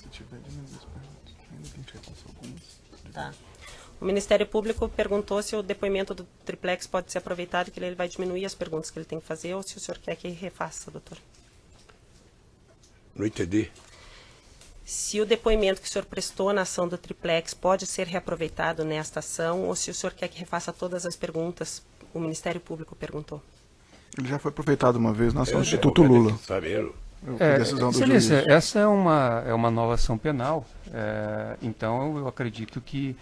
Se tiver, diminui as perguntas. Ainda que a gente repasse algumas. Tá. O Ministério Público perguntou se o depoimento do triplex pode ser aproveitado, que ele vai diminuir as perguntas que ele tem que fazer, ou se o senhor quer que refaça, doutor. Não entendi. Se o depoimento que o senhor prestou na ação do triplex pode ser reaproveitado nesta ação, ou se o senhor quer que refaça todas as perguntas, o Ministério Público perguntou. Ele já foi aproveitado uma vez na ação do Instituto Lula. Sabendo. Decisão do Excelência, juiz. essa é uma nova ação penal, então eu acredito que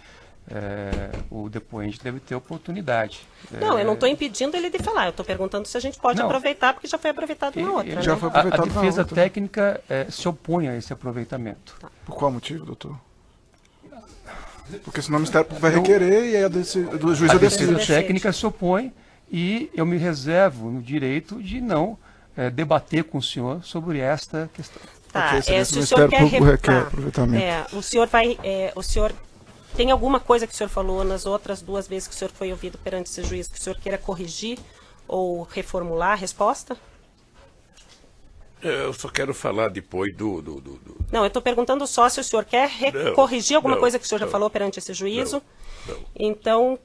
o depoente deve ter oportunidade. Não, eu não estou impedindo ele de falar, eu estou perguntando se a gente pode Não. aproveitar, porque já foi aproveitado na outra. já né? foi A aproveitado na defesa outra. técnica se opõe a esse aproveitamento. Por qual motivo, doutor? Porque senão o Ministério Público vai requerer e aí do juiz A a decide. defesa técnica se opõe e eu me reservo no direito de não debater com o senhor sobre esta questão. Tá, Ok, excelência, se o o senhor Ministério quer Público requer refutar, aproveitamento. o senhor tem alguma coisa que o senhor falou nas outras 2 vezes que o senhor foi ouvido perante esse juiz que o senhor queira corrigir ou reformular a resposta? Eu só quero falar depois do... Não, eu estou perguntando só se o senhor quer Não, corrigir alguma não, coisa que o senhor já não. falou perante esse juízo. Não. Então,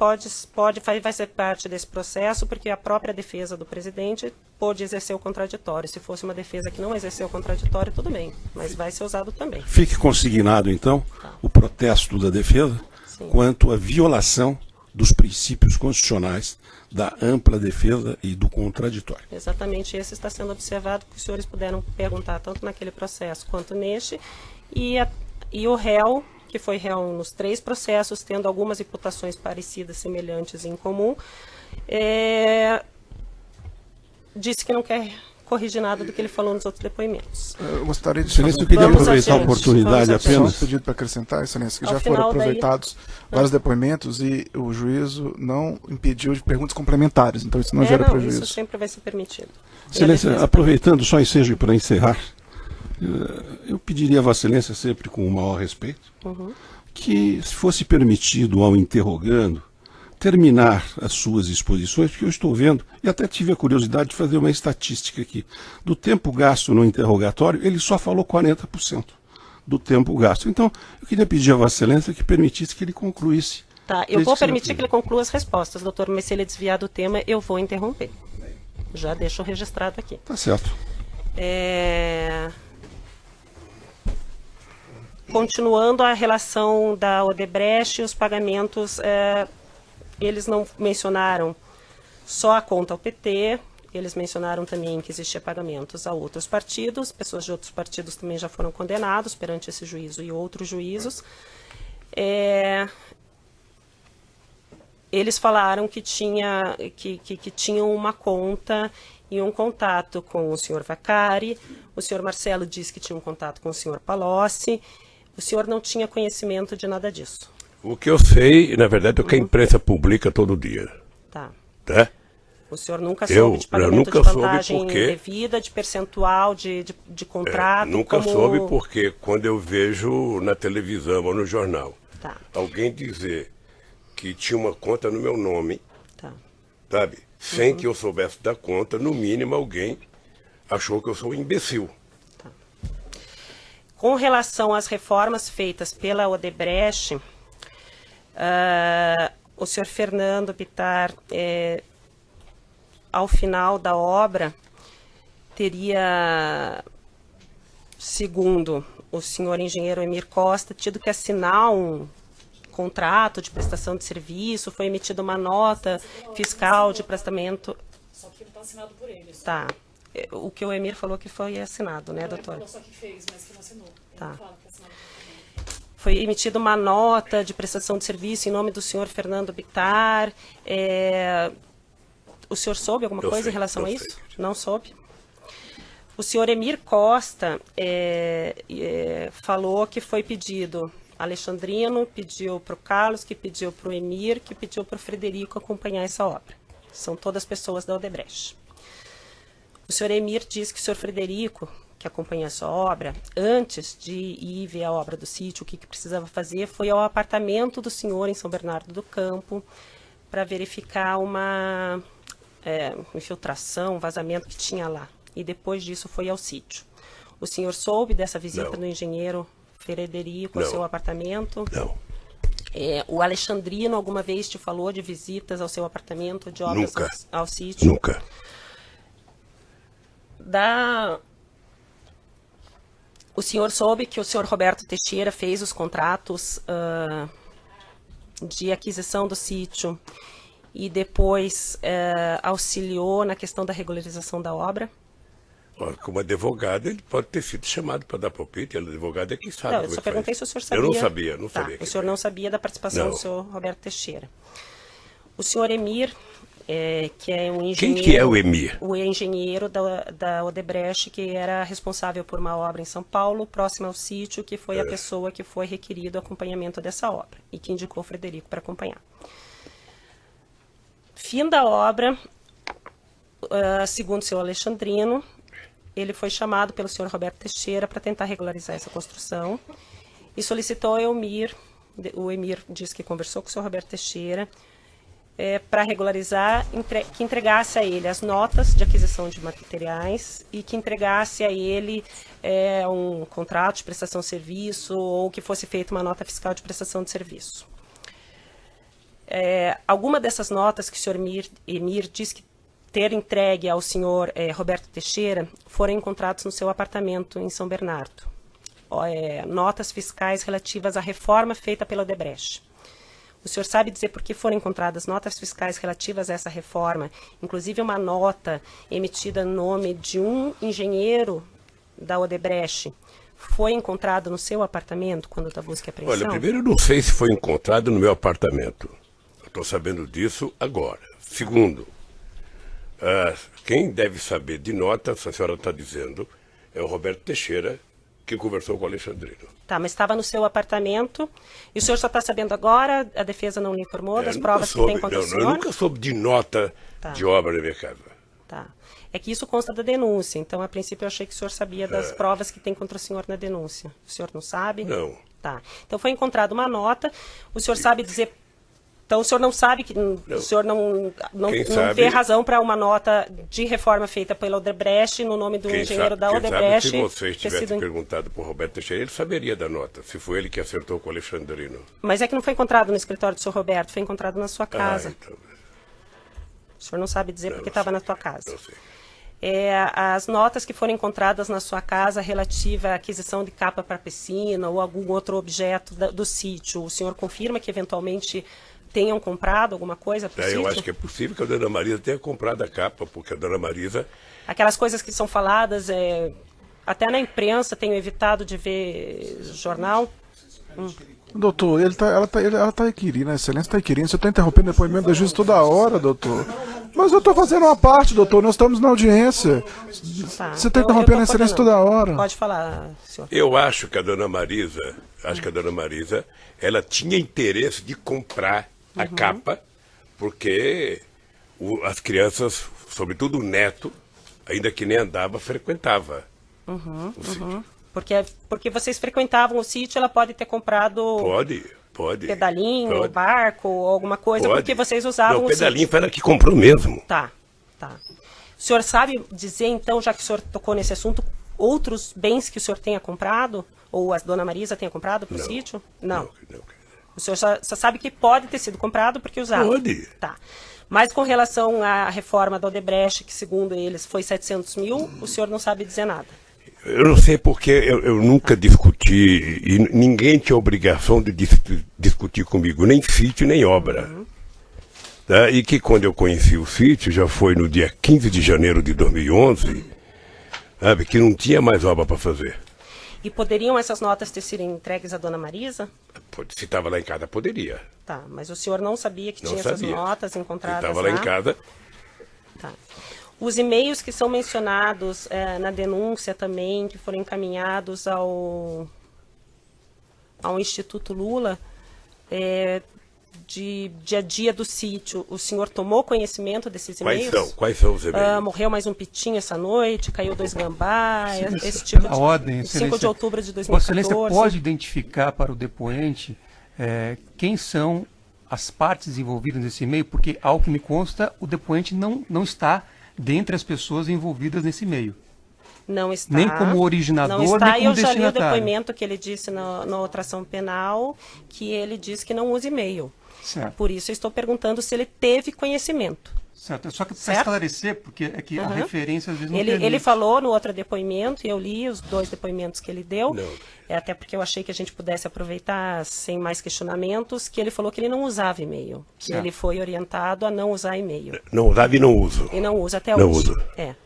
vai ser parte desse processo, porque a própria defesa do presidente pôde exercer o contraditório. Se fosse uma defesa que não exerceu o contraditório, tudo bem, mas vai ser usado também. Fique consignado, então, o protesto da defesa Sim. quanto à violação dos princípios constitucionais da ampla defesa e do contraditório. Exatamente esse está sendo observado, que os senhores puderam perguntar tanto naquele processo quanto neste, e o réu, que foi réu nos 3 processos, tendo algumas imputações parecidas, semelhantes e em comum, disse que não quer corrigir nada do que ele falou nos outros depoimentos. Eu gostaria de Excelência, eu queria Vamos aproveitar a adiante, oportunidade vamos só um apenas. pedido para acrescentar, excelência, que Ao já foram final daí- aproveitados vários depoimentos e o juízo não impediu de perguntas complementares, então isso não gera prejuízo. Isso sempre vai ser permitido. Excelência, E a defesa aproveitando só ensejo para encerrar, eu pediria a Vossa Excelência, sempre com o maior respeito, que se fosse permitido ao interrogando terminar as suas exposições, porque eu estou vendo, e até tive a curiosidade de fazer uma estatística aqui, do tempo gasto no interrogatório, ele só falou 40% do tempo gasto. Então, eu queria pedir a Vossa Excelência que permitisse que ele concluísse. Tá, eu Desde vou que você permitir não que ele conclua as respostas, doutor, mas se ele desviar do tema, eu vou interromper. Já deixo registrado aqui. Tá certo. Continuando a relação da Odebrecht e os pagamentos, eles não mencionaram só a conta ao PT, eles mencionaram também que existia pagamentos a outros partidos, pessoas de outros partidos também já foram condenados perante esse juízo e outros juízos. Eles falaram que tinham uma conta e um contato com o senhor Vacari, o senhor Marcelo disse que tinha um contato com o senhor Palocci, o senhor não tinha conhecimento de nada disso. O que eu sei, na verdade, é o que a imprensa publica todo dia. Tá. Tá? O senhor nunca soube de pagamento nunca de soube vantagem porque- devida, de percentual, de contrato? Nunca como... soube porque quando eu vejo na televisão ou no jornal Tá, alguém dizer que tinha uma conta no meu nome, tá. sabe? Sem que eu soubesse da conta, no mínimo alguém achou que eu sou um imbecil. Com relação às reformas feitas pela Odebrecht, o senhor Fernando Bittar, ao final da obra, teria, segundo o senhor engenheiro Emir Costa, tido que assinar um contrato de prestação de serviço, foi emitida uma nota fiscal de prestamento. Só que não está assinado por ele. Tá. O que o Emir falou que foi assinado, né, Ele doutora? falou só que fez, mas que não assinou. Ele Tá. não fala que assinou por ele. Foi emitida uma nota de prestação de serviço em nome do senhor Fernando Bittar. O senhor soube alguma Eu coisa sei, em relação eu a sei. isso? Não soube? O senhor Emir Costa falou que foi pedido. Alexandrino pediu para o Carlos, que pediu para o Emir, que pediu para o Frederico acompanhar essa obra. São todas pessoas da Odebrecht. O senhor Emir diz que o senhor Frederico, que acompanha essa obra, antes de ir ver a obra do sítio, o que precisava fazer, foi ao apartamento do senhor em São Bernardo do Campo para verificar uma infiltração, um vazamento que tinha lá. E depois disso foi ao sítio. O senhor soube dessa visita Não. do engenheiro Frederico Não. ao seu apartamento? Não. O Alexandrino alguma vez te falou de visitas ao seu apartamento, de obras Nunca. ao sítio? Nunca. O senhor soube que o senhor Roberto Teixeira fez os contratos de aquisição do sítio e depois auxiliou na questão da regularização da obra? Olha, como advogado, ele pode ter sido chamado para dar palpite. Ele, advogado, é quem sabe. Não, eu só perguntei se o senhor sabia. Eu não sabia, não Tá, sabia. o senhor não sabia da participação Não. do senhor Roberto Teixeira. O senhor Emir, que é um engenheiro... Quem que é o Emir? O engenheiro da Odebrecht, que era responsável por uma obra em São Paulo, próxima ao sítio, que foi a pessoa que foi requerido o acompanhamento dessa obra e que indicou o Frederico para acompanhar. Fim da obra, segundo o senhor Alexandrino, ele foi chamado pelo senhor Roberto Teixeira para tentar regularizar essa construção e solicitou ao Emir, o Emir disse que conversou com o senhor Roberto Teixeira, para regularizar, que entregasse a ele as notas de aquisição de materiais e que entregasse a ele um contrato de prestação de serviço ou que fosse feita uma nota fiscal de prestação de serviço. Alguma dessas notas que o senhor Emir disse que ter entregue ao senhor Roberto Teixeira foram encontrados no seu apartamento em São Bernardo. Notas fiscais relativas à reforma feita pela Odebrecht. O senhor sabe dizer por que foram encontradas notas fiscais relativas a essa reforma, inclusive uma nota emitida no nome de um engenheiro da Odebrecht, foi encontrado no seu apartamento quando da busca e apreensão? Olha, primeiro, eu não sei se foi encontrado no meu apartamento. Estou sabendo disso agora. Segundo, quem deve saber de notas, a senhora está dizendo, é o Roberto Teixeira, que conversou com o Alexandrino. Tá, mas estava no seu apartamento, e o senhor só está sabendo agora, a defesa não lhe informou das provas que tem contra o senhor? Eu nunca soube de nota de obra na minha casa. Tá. É que isso consta da denúncia, então a princípio eu achei que o senhor sabia das provas que tem contra o senhor na denúncia. O senhor não sabe? Não. Tá. Então foi encontrada uma nota, o senhor sabe dizer... Então o senhor não sabe, o senhor não vê razão para uma nota de reforma feita pela Odebrecht no nome do engenheiro da Odebrecht. Se vocês tivessem perguntado para o Roberto Teixeira, ele saberia da nota, se foi ele que acertou com o Alexandrino. Mas é que não foi encontrado no escritório do senhor Roberto, foi encontrado na sua casa. Então... O senhor não sabe dizer porque estava na sua casa. Não sei. As notas que foram encontradas na sua casa relativa à aquisição de capa para piscina ou algum outro objeto do sítio, o senhor confirma que eventualmente tenham comprado alguma coisa para o sítio? Eu acho que é possível que a dona Marisa tenha comprado a capa, porque a dona Marisa... Aquelas coisas que são faladas, até na imprensa, tenho evitado de ver jornal. Doutor, ela tá requerindo, a excelência está requerindo. Você está interrompendo o depoimento da juíza toda hora, doutor. Mas eu estou fazendo uma parte, doutor. Nós estamos na audiência. Tá. Você está interrompendo a excelência toda hora. Pode falar, senhor. Eu acho que a dona Marisa, ela tinha interesse de comprar a capa, porque as crianças, sobretudo o neto, ainda que nem andava, frequentava o sítio. Porque vocês frequentavam o sítio, ela pode ter comprado... Pode. Pedalinho, barco, ou alguma coisa, porque vocês usavam o o pedalinho sítio. foi ela que comprou mesmo. Tá. O senhor sabe dizer, então, já que o senhor tocou nesse assunto, outros bens que o senhor tenha comprado? Ou a dona Marisa tenha comprado para o sítio? Não. O senhor só sabe que pode ter sido comprado porque usava? Pode. Tá. Mas com relação à reforma da Odebrecht, que segundo eles foi 700 mil, o senhor não sabe dizer nada? Eu não sei porque eu nunca discuti, e ninguém tinha obrigação de discutir comigo, nem sítio, nem obra. Tá? E que quando eu conheci o sítio, já foi no dia 15 de janeiro de 2011, sabe, que não tinha mais obra para fazer. E poderiam essas notas ter sido entregues à dona Marisa? Se estava lá em casa, poderia. Tá, mas o senhor não sabia que tinha essas notas encontradas lá? Estava lá em casa. Tá. Os e-mails que são mencionados na denúncia também, que foram encaminhados ao Instituto Lula, de dia a dia do sítio, o senhor tomou conhecimento desses e-mails? Quais são os e-mails? Morreu mais um pitinho essa noite, caiu 2 gambá, esse tipo de... A ordem, 5 de outubro de 2014. Vossa Excelência pode identificar para o depoente quem são as partes envolvidas nesse e-mail? Porque, ao que me consta, o depoente não está dentre as pessoas envolvidas nesse e-mail. Não está. Nem como originador, não está, nem como e eu já li o destinatário. depoimento que ele disse na outra ação penal, que ele disse que não usa e-mail. Certo. Por isso eu estou perguntando se ele teve conhecimento. Certo. Só que para Certo? esclarecer, porque é que a referência às vezes não Ele permite. falou no outro depoimento, e eu li os 2 depoimentos que ele deu, Não. até porque eu achei que a gente pudesse aproveitar sem mais questionamentos, que ele falou que ele não usava e-mail, que Certo. ele foi orientado a não usar e-mail. Não usava e não uso. E não usa até Não hoje. uso. É.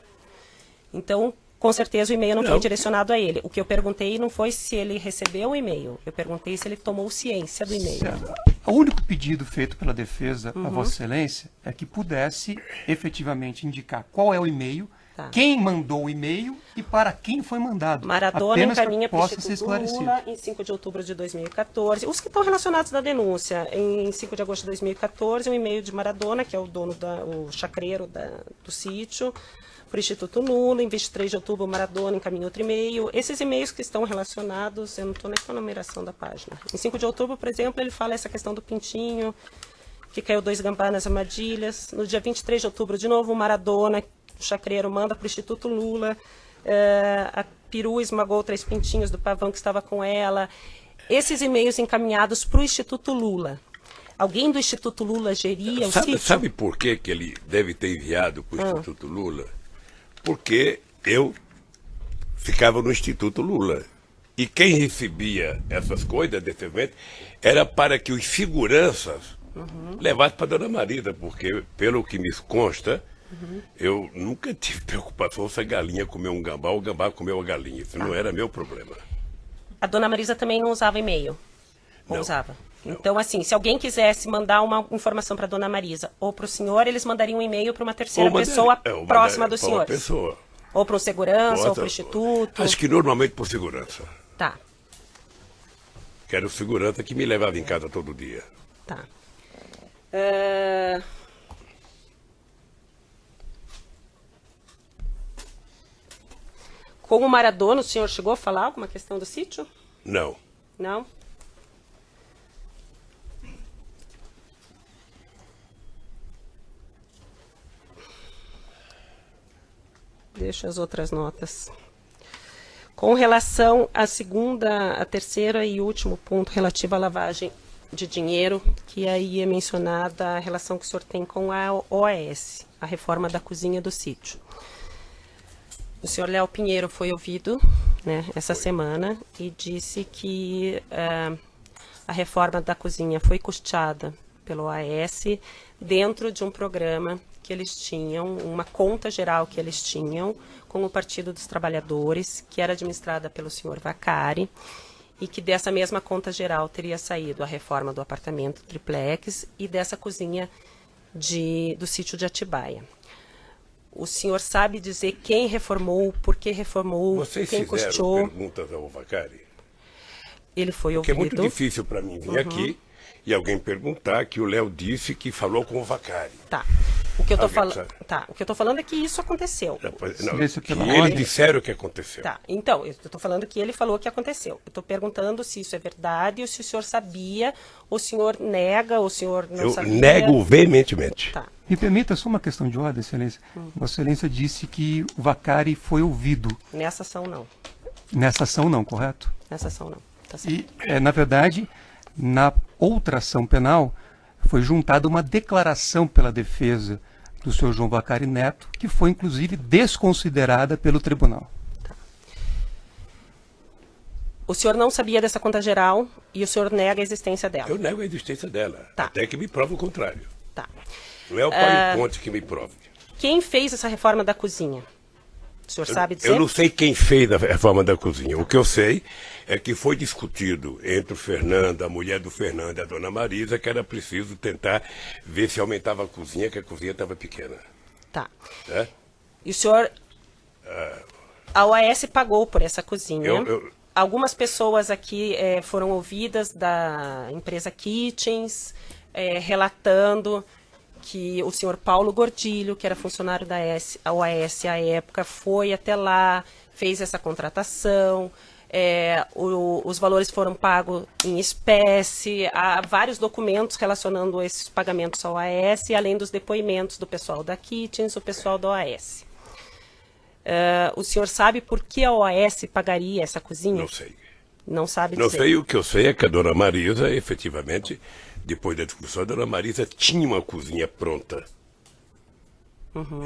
Então, com certeza o e-mail não foi Não. direcionado a ele. O que eu perguntei não foi se ele recebeu o e-mail, eu perguntei se ele tomou ciência do e-mail. Certo. O único pedido feito pela defesa a Vossa Excelência é que pudesse efetivamente indicar qual é o e-mail, Tá. quem mandou o e-mail e para quem foi mandado. Maradona Apenas encaminha para para o que possa ser Instituto esclarecido. Lula em 5 de outubro de 2014. Os que estão relacionados na denúncia, em 5 de agosto de 2014, um e-mail de Maradona, que é o dono, o chacreiro do sítio, para o Instituto Lula. Em 23 de outubro, Maradona encaminha outro e-mail. Esses e-mails que estão relacionados, eu não estou nem com a numeração da página. Em 5 de outubro, por exemplo, ele fala essa questão do pintinho, que caiu 2 gambá nas armadilhas. No dia 23 de outubro, de novo, o Maradona, o chacreiro, manda para o Instituto Lula. A perua esmagou 3 pintinhos do pavão que estava com ela. Esses e-mails encaminhados para o Instituto Lula. Alguém do Instituto Lula geria o sítio? Sabe por que ele deve ter enviado para o Instituto Lula? Porque eu ficava no Instituto Lula. E quem recebia essas coisas desse evento era para que os seguranças levassem para Dona Marisa, porque, pelo que me consta, eu nunca tive preocupação se a galinha comeu um gambá ou o gambá comeu a galinha. Isso não era meu problema. A Dona Marisa também não usava e-mail? Ou Não, usava? não. Então, assim, se alguém quisesse mandar uma informação para a Dona Marisa ou para o senhor, eles mandariam um e-mail para uma terceira pessoa próxima do senhor? Pessoa. Ou para o segurança, ou Bota- para o instituto? Acho que normalmente por segurança. Tá, Que era o segurança que me levava em casa todo dia. tá. Com o Maradona, o senhor chegou a falar alguma questão do sítio? Não. Não? Deixa as outras notas. Com relação à segunda, a terceira e último ponto relativo à lavagem de dinheiro, que aí é mencionada a relação que o senhor tem com a OAS, a reforma da cozinha do sítio. O senhor Léo Pinheiro foi ouvido, né, essa semana e disse que a reforma da cozinha foi custeada pelo OAS dentro de um programa que eles tinham, uma conta geral que eles tinham com o Partido dos Trabalhadores, que era administrada pelo senhor Vacari, e que dessa mesma conta geral teria saído a reforma do apartamento triplex e dessa cozinha do sítio de Atibaia. O senhor sabe dizer quem reformou, por que reformou, Vocês quem fizeram custeou? perguntas ao Vacari? Ele foi Porque é ouvido. muito difícil para mim vir aqui e alguém perguntar que o Léo disse que falou com o Vacari. Tá. O que eu tô Alguém falando, sabe? tá. O que eu tô falando é que isso aconteceu. Não, Silêncio que pela eles ordem. disseram que aconteceu. Tá. Então, eu tô falando que ele falou que aconteceu. Eu tô perguntando se isso é verdade, ou se o senhor sabia, ou o senhor nega, ou o senhor não Eu sabia. nego veementemente. Tá. Me permita só uma questão de ordem, Excelência. Vossa Excelência disse que o Vacari foi ouvido. Nessa ação não. Nessa ação não, correto? Nessa ação não. Tá certo. E, na verdade, na outra ação penal, foi juntada uma declaração pela defesa do senhor João Vacari Neto, que foi, inclusive, desconsiderada pelo tribunal. O senhor não sabia dessa conta geral e o senhor nega a existência dela. Eu nego a existência dela. Tá. Até que me prova o contrário. Tá. Não é o Paulo Ponte que me prove. Quem fez essa reforma da cozinha? O senhor sabe dizer? Eu não sei quem fez a reforma da cozinha. O que eu sei é que foi discutido entre o Fernando, a mulher do Fernando e a dona Marisa, que era preciso tentar ver se aumentava a cozinha, que a cozinha estava pequena. Tá. Né? E o senhor... A OAS pagou por essa cozinha. Algumas pessoas aqui foram ouvidas da empresa Kitchens, relatando que o senhor Paulo Gordilho, que era funcionário da OAS à época, foi até lá, fez essa contratação, os valores foram pagos em espécie, há vários documentos relacionando esses pagamentos à OAS, além dos depoimentos do pessoal da Kitchens, o pessoal da OAS. O senhor sabe por que a OAS pagaria essa cozinha? Não sei. Não sabe Não dizer. sei, o que eu sei é que a dona Marisa, efetivamente, depois da discussão, a dona Marisa tinha uma cozinha pronta.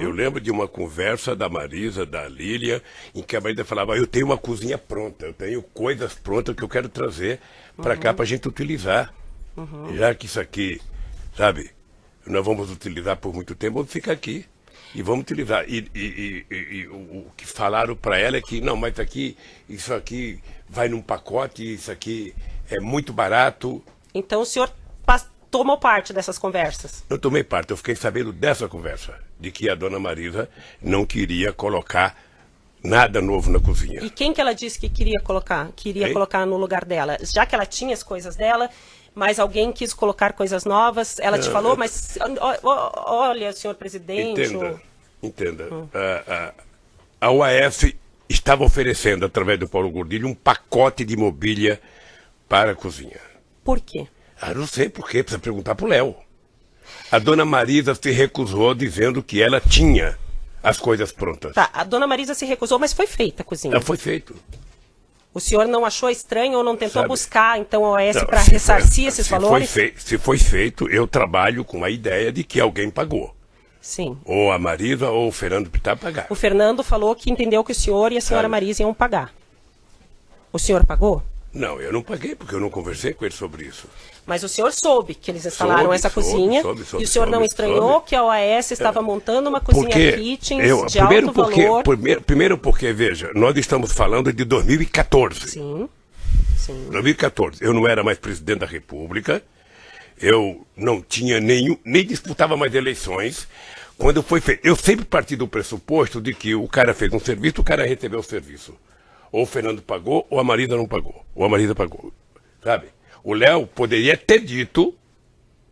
Eu lembro de uma conversa da Marisa, da Lília, em que a Marisa falava, eu tenho uma cozinha pronta, eu tenho coisas prontas que eu quero trazer para cá para a gente utilizar. Já que isso aqui, sabe, nós vamos utilizar por muito tempo, vamos ficar aqui. E vamos utilizar. E o que falaram para ela é que, não, mas isso aqui vai num pacote, isso aqui é muito barato. Então o senhor tomou parte dessas conversas? Eu tomei parte, eu fiquei sabendo dessa conversa, de que a dona Marisa não queria colocar nada novo na cozinha. E quem que ela disse que queria colocar? Queria colocar no lugar dela? Já que ela tinha as coisas dela, mas alguém quis colocar coisas novas, ela te falou, mas olha, senhor presidente... Entenda. A OAS estava oferecendo, através do Paulo Gordilho, um pacote de mobília para a cozinha. Por quê? Não sei por quê, precisa perguntar para o Léo. A dona Marisa se recusou dizendo que ela tinha as coisas prontas. Tá, a dona Marisa se recusou, mas foi feita a cozinha. Foi feito. O senhor não achou estranho ou não tentou buscar, então, a OAS Não, para ressarcir esses valores? Se foi feito, eu trabalho com a ideia de que alguém pagou. Sim. Ou a Marisa ou o Fernando Pittar pagaram. O Fernando falou que entendeu que o senhor e a senhora Marisa iam pagar. O senhor pagou? Não, eu não paguei, porque eu não conversei com ele sobre isso. Mas o senhor soube que eles instalaram essa cozinha e o senhor não estranhou que a OAS estava montando uma cozinha kitchens de alto valor? Primeiro porque, veja, nós estamos falando de 2014. Sim. 2014. Eu não era mais presidente da República, eu não tinha nem disputava mais eleições. Quando foi feito, eu sempre parti do pressuposto de que o cara fez um serviço, o cara recebeu o serviço. Ou o Fernando pagou, ou a Marisa não pagou. Ou a Marisa pagou, sabe? O Léo poderia ter dito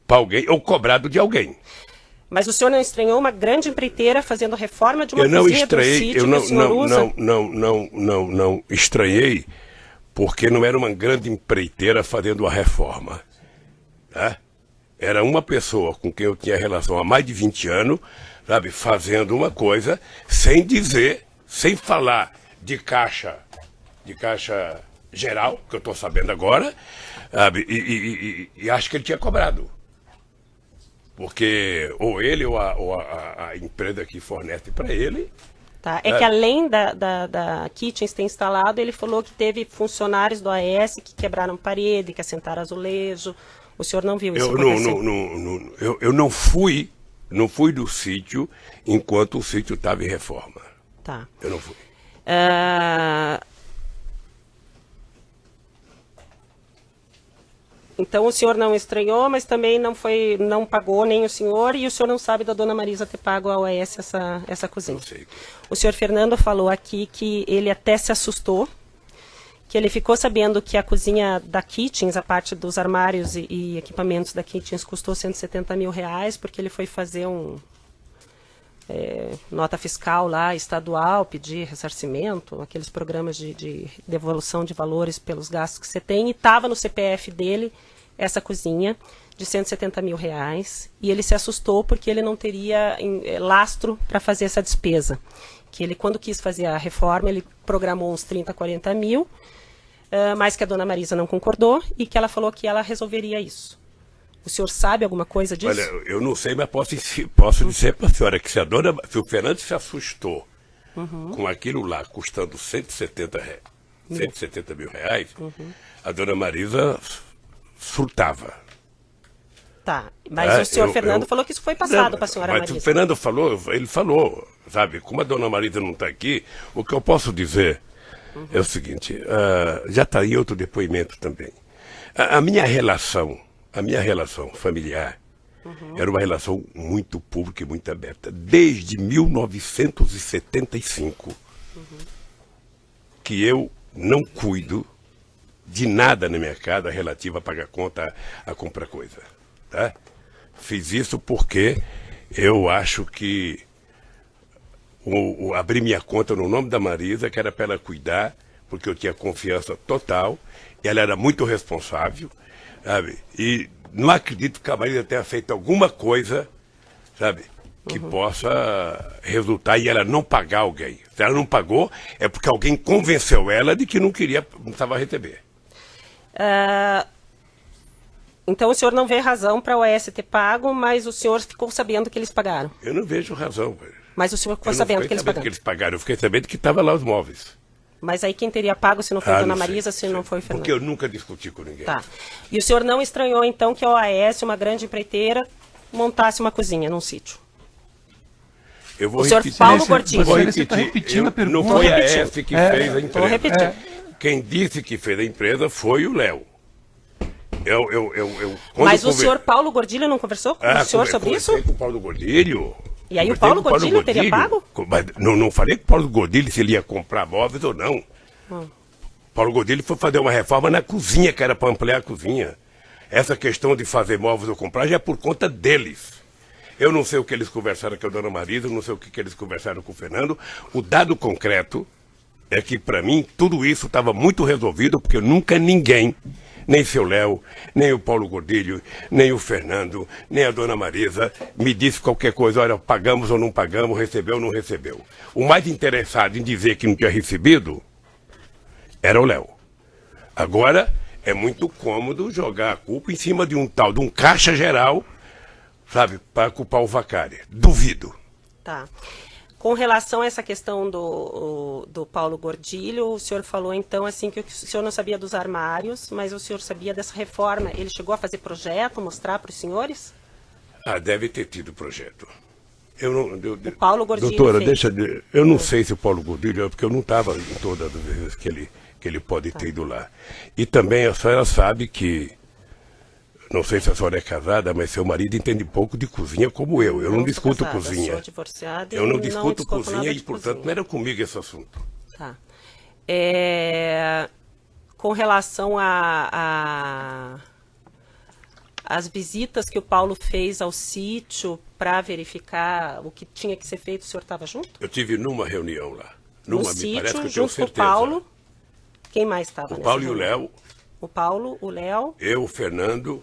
para alguém, ou cobrado de alguém. Mas o senhor não estranhou uma grande empreiteira fazendo reforma de uma cozinha do sítio que o senhor usa? Não estranhei, porque não era uma grande empreiteira fazendo a reforma. Tá? Era uma pessoa com quem eu tinha relação há mais de 20 anos, sabe, fazendo uma coisa, sem dizer, sem falar de caixa geral, que eu estou sabendo agora, sabe, e acho que ele tinha cobrado. Porque ou ele ou a empresa que fornece para ele... Tá. É que além da Kitchens ter instalado, ele falou que teve funcionários do AES que quebraram parede, que assentaram azulejo. O senhor não viu isso acontecer? Eu não fui do sítio enquanto o sítio estava em reforma. Tá. Eu não fui. Então o senhor não estranhou, mas também não pagou nem o senhor, e o senhor não sabe da dona Marisa ter pago a OAS essa cozinha. Não sei. O senhor Fernando falou aqui que ele até se assustou, que ele ficou sabendo que a cozinha da Kitchens, a parte dos armários e equipamentos da Kitchens, custou R$170 mil, porque ele foi fazer nota fiscal lá, estadual, pedir ressarcimento, aqueles programas de devolução de valores pelos gastos que você tem, e estava no CPF dele essa cozinha de R$170 mil, e ele se assustou porque ele não teria lastro para fazer essa despesa. Que ele, quando quis fazer a reforma, ele programou uns 30, 40 mil, mas que a dona Marisa não concordou e que ela falou que ela resolveria isso. O senhor sabe alguma coisa disso? Olha, eu não sei, mas posso dizer para a senhora que se o Fernando se assustou com aquilo lá custando 170 mil reais, a dona Marisa surtava. Tá, mas o senhor Fernando falou que isso foi passado para a senhora Marisa. Mas o Fernando falou, ele falou, sabe, como a dona Marisa não está aqui, o que eu posso dizer é o seguinte, já está aí outro depoimento também. A minha relação familiar era uma relação muito pública e muito aberta. Desde 1975 que eu não cuido de nada na minha casa relativo a pagar conta, a comprar coisa. Tá? Fiz isso porque eu acho que abri minha conta no nome da Marisa, que era para ela cuidar, porque eu tinha confiança total, e ela era muito responsável, sabe? E não acredito que a Marisa tenha feito alguma coisa, sabe, que possa resultar e ela não pagar alguém. Se ela não pagou, é porque alguém convenceu ela de que não precisava receber. Então o senhor não vê razão para a OAS ter pago, mas o senhor ficou sabendo que eles pagaram. Eu não vejo razão. Mas o senhor ficou Eu não sabendo fiquei que eles sabendo pagaram. que eles pagaram. Eu fiquei sabendo que estava lá os móveis. Mas aí quem teria pago se não foi a Dona Não sei, Marisa, se não foi o Fernando? Porque eu nunca discuti com ninguém. Tá. E o senhor não estranhou, então, que a OAS, uma grande empreiteira, montasse uma cozinha num sítio? Eu vou O senhor repetir. Paulo Gordilho. Vou Você está repetindo a pergunta. Não foi a repetindo. S que fez a Vou empresa. repetir. Quem disse que fez a empresa foi o Léo. Mas o senhor Paulo Gordilho não conversou com o senhor sobre isso? Com o Paulo Gordilho. E aí o Conversei Paulo com Gordilho teria pago? Mas não falei com o Paulo Gordilho se ele ia comprar móveis ou não. Paulo Gordilho foi fazer uma reforma na cozinha, que era para ampliar a cozinha. Essa questão de fazer móveis ou comprar já é por conta deles. Eu não sei o que eles conversaram com a Dona Marisa, não sei o que eles conversaram com o Fernando. O dado concreto é que, para mim, tudo isso estava muito resolvido, porque nunca ninguém, nem seu Léo, nem o Paulo Gordilho, nem o Fernando, nem a Dona Marisa, me disse qualquer coisa, olha, pagamos ou não pagamos, recebeu ou não recebeu. O mais interessado em dizer que não tinha recebido era o Léo. Agora, é muito cômodo jogar a culpa em cima de um tal, de um caixa geral, sabe, para culpar o Vacari. Duvido. Tá. Com relação a essa questão do Paulo Gordilho, o senhor falou então assim que o senhor não sabia dos armários, mas o senhor sabia dessa reforma. Ele chegou a fazer projeto, mostrar para os senhores? Deve ter tido projeto. O Paulo Gordilho doutora, fez. eu não sei se o Paulo Gordilho, porque eu não estava em todas as vezes que ele pode ter ido lá. E também a senhora sabe que, não sei se a senhora é casada, mas seu marido entende pouco de cozinha como eu. Eu não discuto casada, cozinha. Sou divorciada Eu não e discuto discuto cozinha nada e, de portanto, cozinha. não era comigo esse assunto. Tá. Com relação às visitas que o Paulo fez ao sítio para verificar o que tinha que ser feito, o senhor estava junto? Eu tive numa reunião lá. No Me parece sítio, que eu tenho junto com o certeza. Paulo. Quem mais estava O nessa Paulo e o reunião? Léo, O Paulo, o Léo. eu, o Fernando,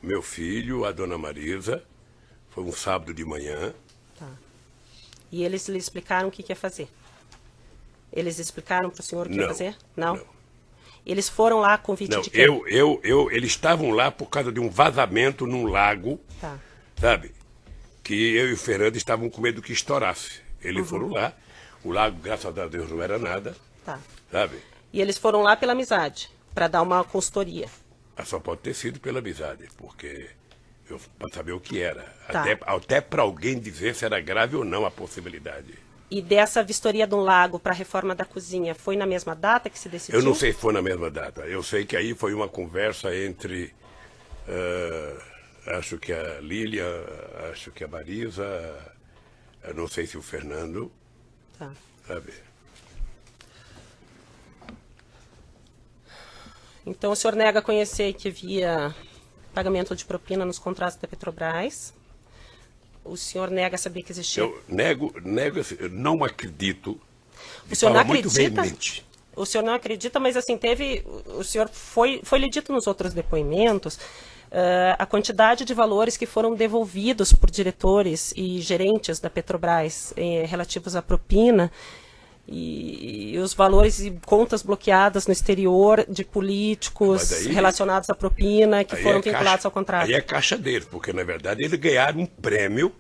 meu filho, a Dona Marisa. Foi um sábado de manhã. E eles lhe explicaram o que ia fazer? Eles explicaram para o senhor o que ia Não, fazer? não. Eles foram lá a convite Não, de quem? eles estavam lá por causa de um vazamento num lago, Tá. sabe? Que eu e o Fernando estavam com medo que estourasse. Eles foram lá, o lago, graças a Deus, não era nada, Tá. sabe? E eles foram lá pela amizade, para dar uma consultoria. Mas só pode ter sido pela amizade, porque para saber o que era. Tá. Até para alguém dizer se era grave ou não a possibilidade. E dessa vistoria do lago para a reforma da cozinha, foi na mesma data que se decidiu? Eu não sei se foi na mesma data. Eu sei que aí foi uma conversa entre, acho que a Lília, acho que a Marisa, eu não sei se o Fernando, Tá. sabe? Então o senhor nega conhecer que havia pagamento de propina nos contratos da Petrobras. O senhor nega saber que existia... Eu nego, assim, eu não acredito. O senhor não Fala muito acredita? veemente. O senhor não acredita, mas assim, o senhor foi lhe dito nos outros depoimentos a quantidade de valores que foram devolvidos por diretores e gerentes da Petrobras relativos à propina e os valores e contas bloqueadas no exterior de políticos Mas aí- relacionados à propina que Aí foram é vinculados caixa- ao contrato. Aí é caixa deles, porque na verdade eles ganharam um prêmio.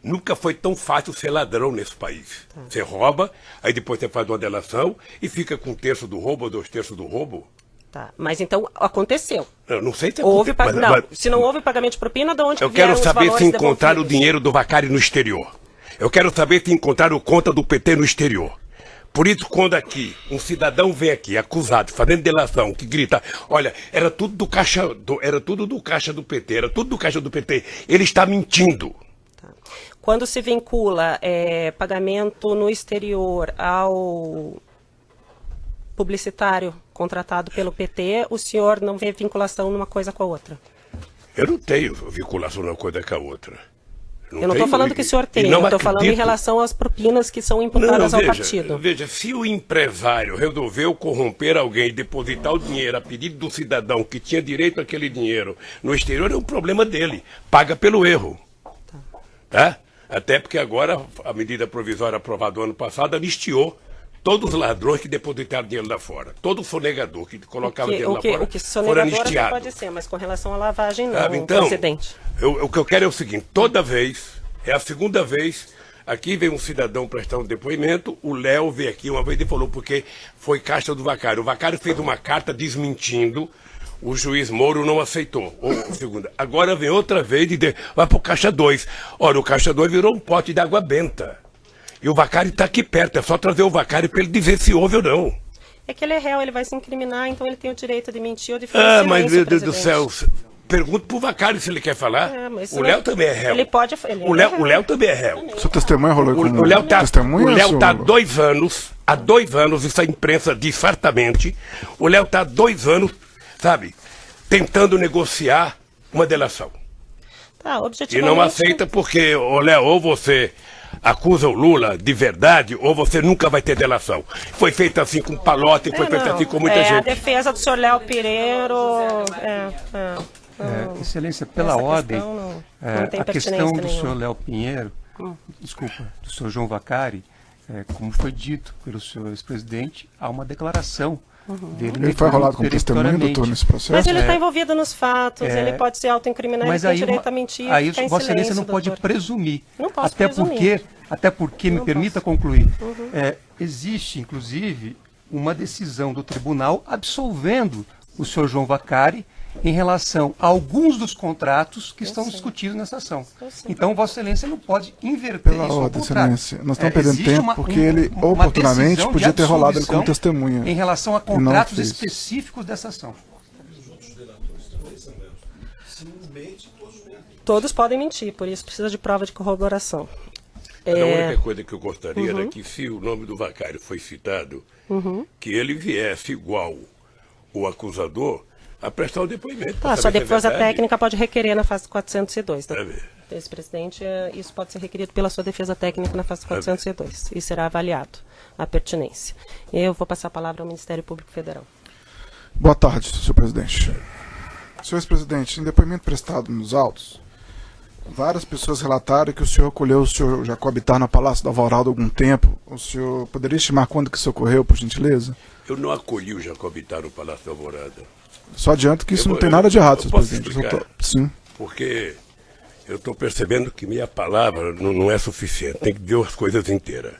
Nunca foi tão fácil ser ladrão nesse país. Você rouba, aí depois você faz uma delação e fica com um terço do roubo ou 2/3 do roubo. Tá. Mas então aconteceu. Eu não sei se Houve acontece, não, mas- se não houve pagamento de propina, de onde Eu que vieram quero os saber valores se encontraram o devolvidos? dinheiro do Vacari no exterior. Eu quero saber se encontraram conta do PT no exterior. Por isso, quando aqui um cidadão vem aqui acusado, fazendo delação, que grita, olha, era tudo do caixa do PT, era tudo do caixa do PT, ele está mentindo. Quando se vincula pagamento no exterior ao publicitário contratado pelo PT, o senhor não vê vinculação numa coisa com a outra? Eu não tenho vinculação uma coisa com a outra. Eu não estou tenho, falando que o senhor e tem, não eu estou falando em acredito. relação às propinas que são imputadas ao partido. Veja, se o empresário resolveu corromper alguém e depositar o dinheiro a pedido do cidadão que tinha direito àquele dinheiro no exterior, é um problema dele. Paga pelo erro. Tá? Até porque agora a medida provisória aprovada no ano passado anistiou todos os ladrões que depositaram dinheiro lá fora. Todo sonegador que colocava dinheiro lá fora O que foram sonegador até anistiados. pode ser, mas com relação à lavagem não, Então, presidente. o que eu quero é o seguinte, toda vez, é a segunda vez, aqui vem um cidadão prestar um depoimento, o Léo veio aqui uma vez e falou porque foi caixa do Vacário. O Vacário fez uma carta desmentindo, o juiz Moro não aceitou. Segunda. Agora vem outra vez e vai para o caixa 2. Ora, o caixa 2 virou um pote de água benta. E o Vacário está aqui perto, é só trazer o Vacário para ele dizer se houve ou não. É que ele é réu, ele vai se incriminar, então ele tem o direito de mentir ou de fazer Mas silêncio, meu Deus do presidente. céu, pergunta pro Vacário se ele quer falar. Mas O Léo também é réu. Ele pode... Ele O Léo também é réu. Seu testemunha rolou com O Léo tá, testemunha? o Léo seu- tá há 2 anos, isso a imprensa diz fartamente, o Léo tá há 2 anos, sabe, tentando negociar uma delação. Tá, E objetivamente... não aceita porque, ô Léo, ou você acusa o Lula de verdade, ou você nunca vai ter delação. Foi feito assim com Palocci, foi feito assim com muita A gente. defesa do senhor Léo Pireiro... Excelência, pela Essa ordem, questão não tem a questão pertinência do nenhuma. senhor Léo Pinheiro, desculpa, do senhor João Vacari, como foi dito pelo senhor ex-presidente, há uma declaração dele. Ele foi rolado como testemunha, peremptoriamente. doutor, nesse processo? Mas ele está envolvido nos fatos, ele pode se autoincriminar, ele Mas tem aí, direito a mentir, aí ficar em Vossa Excelência silêncio, não pode doutor. presumir. Não posso até presumir. porque me permita concluir. Existe, inclusive, uma decisão do tribunal absolvendo o senhor João Vacari em relação a alguns dos contratos que estão discutidos nessa ação. Então, Vossa Excelência não pode inverter Pela isso ao ordem, contrário. Excelência. Nós estamos perdendo Existe tempo porque ele uma oportunamente decisão de podia ter rolado ele como absolvição testemunha. em relação a E não contratos fez. específicos dessa ação. Todos podem mentir, por isso precisa de prova de corroboração. A única coisa que eu gostaria era que, se o nome do Vacário foi citado, que ele viesse igual o acusador a prestar o depoimento. pra Sua saber se é defesa verdade. técnica pode requerer na fase 402. Tá? Sabe? Ex-presidente, isso pode ser requerido pela sua defesa técnica na fase 402 e será avaliado a pertinência. Eu vou passar a palavra ao Ministério Público Federal. Boa tarde, senhor presidente. Senhor ex-presidente, em depoimento prestado nos autos, várias pessoas relataram que o senhor acolheu o senhor Jacob Ittar no Palácio do Alvorada há algum tempo. O senhor poderia estimar quando que isso ocorreu, por gentileza? Eu não acolhi o Jacob Ittar no Palácio da Alvorada, Só adianto que isso Eu não vou- tem nada de errado, eu senhor posso presidente. explicar? Sim. porque eu estou percebendo que minha palavra não é suficiente, tem que ver as coisas inteiras.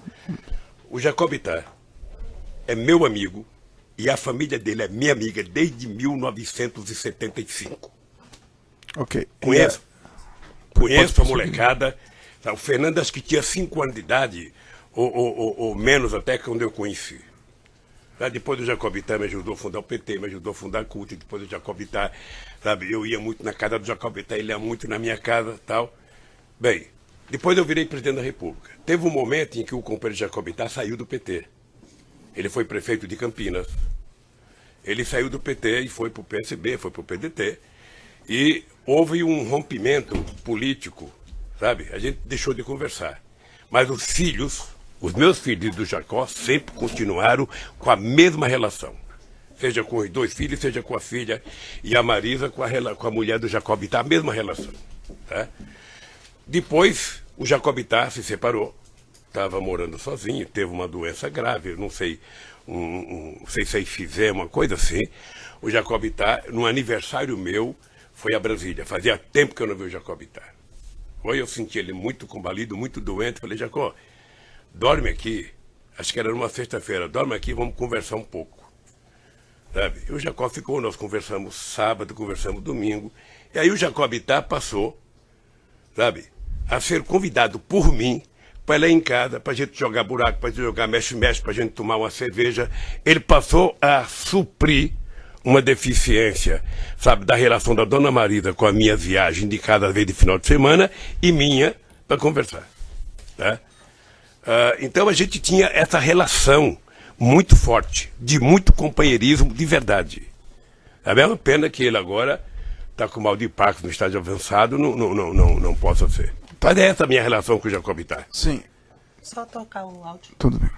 O Jacob Ittar é meu amigo e a família dele é minha amiga desde 1975. Ok. Conheço a molecada. Tá, o Fernando acho que tinha 5 anos de idade, ou menos até, quando eu conheci. Tá, depois do Jacob Ittar me ajudou a fundar o PT, me ajudou a fundar a CUT, depois do Jacob Ittar, sabe, eu ia muito na casa do Jacob Ittar, ele ia muito na minha casa, tal. Bem, depois eu virei presidente da República. Teve um momento em que o companheiro Jacob Ittar saiu do PT. Ele foi prefeito de Campinas. Ele saiu do PT e foi para o PSB, foi para o PDT. E houve um rompimento político, sabe? A gente deixou de conversar. Mas os meus filhos do Jacó, sempre continuaram com a mesma relação. Seja com os 2 filhos, seja com a filha. E a Marisa com a mulher do Jacob Ittar, a mesma relação. Tá? Depois, o Jacob Ittar se separou. Estava morando sozinho, teve uma doença grave, eu não sei, não sei se é ifizema, uma coisa assim. O Jacob Ittar, no aniversário meu, foi a Brasília. Fazia tempo que eu não vi o Jacob Ittar. Foi, eu senti ele muito combalido, muito doente. Falei, Jacó, dorme aqui. Acho que era numa sexta-feira. Dorme aqui, vamos conversar um pouco. Sabe? E o Jacob ficou, nós conversamos sábado, conversamos domingo. E aí o Jacob Ittar passou, sabe, a ser convidado por mim para ir lá em casa, para a gente jogar buraco, para a gente jogar mexe-mexe, para a gente tomar uma cerveja. Ele passou a suprir uma deficiência, sabe, da relação da dona Marisa com a minha viagem de cada vez de final de semana e minha para conversar. Tá? Então a gente tinha essa relação muito forte, de muito companheirismo de verdade. É uma pena que ele agora está com mal de Parkinson no estágio avançado, não possa ser. Mas é essa a minha relação com o Jacob Ittar. Sim, Só tocar o áudio. tudo bem.